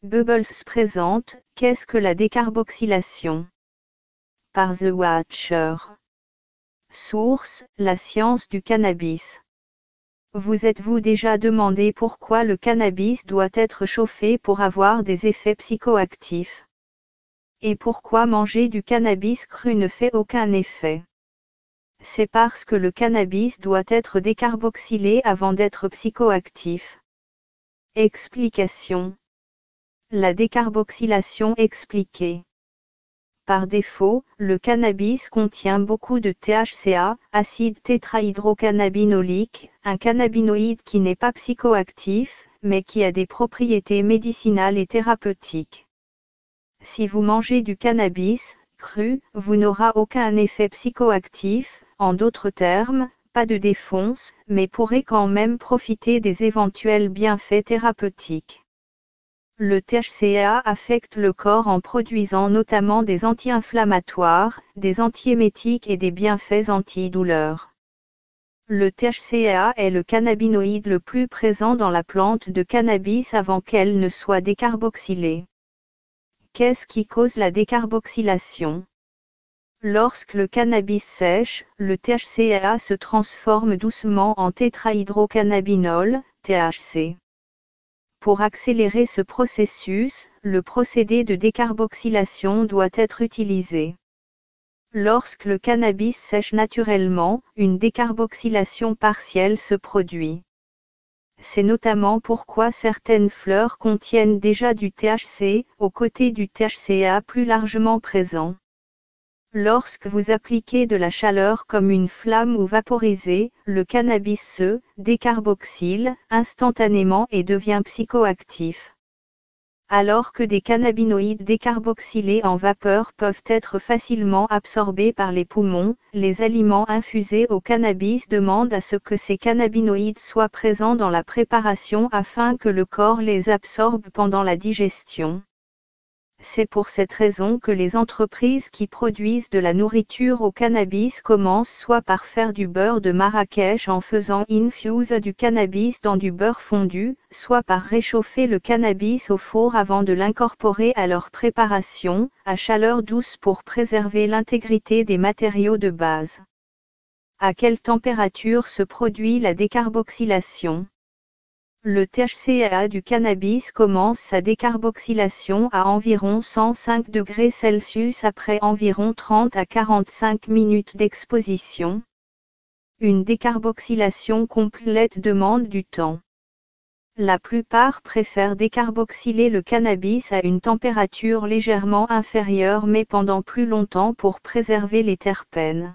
Bubbles présente Qu'est-ce que la décarboxylation? Par The Watcher. Source La science du cannabis. Vous êtes-vous déjà demandé pourquoi le cannabis doit être chauffé pour avoir des effets psychoactifs? Et pourquoi manger du cannabis cru ne fait aucun effet? C'est parce que le cannabis doit être décarboxylé avant d'être psychoactif. Explication. La décarboxylation expliquée. Par défaut, le cannabis contient beaucoup de THCA, acide tétrahydrocannabinolique, un cannabinoïde qui n'est pas psychoactif, mais qui a des propriétés médicinales et thérapeutiques. Si vous mangez du cannabis cru, vous n'aurez aucun effet psychoactif, en d'autres termes, pas de défonce, mais pourrez quand même profiter des éventuels bienfaits thérapeutiques. Le THCA affecte le corps en produisant notamment des anti-inflammatoires, des antiémétiques et des bienfaits antidouleurs. Le THCA est le cannabinoïde le plus présent dans la plante de cannabis avant qu'elle ne soit décarboxylée. Qu'est-ce qui cause la décarboxylation? Lorsque le cannabis sèche, le THCA se transforme doucement en tétrahydrocannabinol, THC. Pour accélérer ce processus, le procédé de décarboxylation doit être utilisé. Lorsque le cannabis sèche naturellement, une décarboxylation partielle se produit. C'est notamment pourquoi certaines fleurs contiennent déjà du THC, aux côtés du THCA plus largement présent. Lorsque vous appliquez de la chaleur comme une flamme ou vaporisez, le cannabis se décarboxyle instantanément et devient psychoactif. Alors que des cannabinoïdes décarboxylés en vapeur peuvent être facilement absorbés par les poumons, les aliments infusés au cannabis demandent à ce que ces cannabinoïdes soient présents dans la préparation afin que le corps les absorbe pendant la digestion. C'est pour cette raison que les entreprises qui produisent de la nourriture au cannabis commencent soit par faire du beurre de Marrakech en faisant infuse du cannabis dans du beurre fondu, soit par réchauffer le cannabis au four avant de l'incorporer à leur préparation, à chaleur douce pour préserver l'intégrité des matériaux de base. À quelle température se produit la décarboxylation? Le THCA du cannabis commence sa décarboxylation à environ 105 degrés Celsius après environ 30 à 45 minutes d'exposition. Une décarboxylation complète demande du temps. La plupart préfèrent décarboxyler le cannabis à une température légèrement inférieure mais pendant plus longtemps pour préserver les terpènes.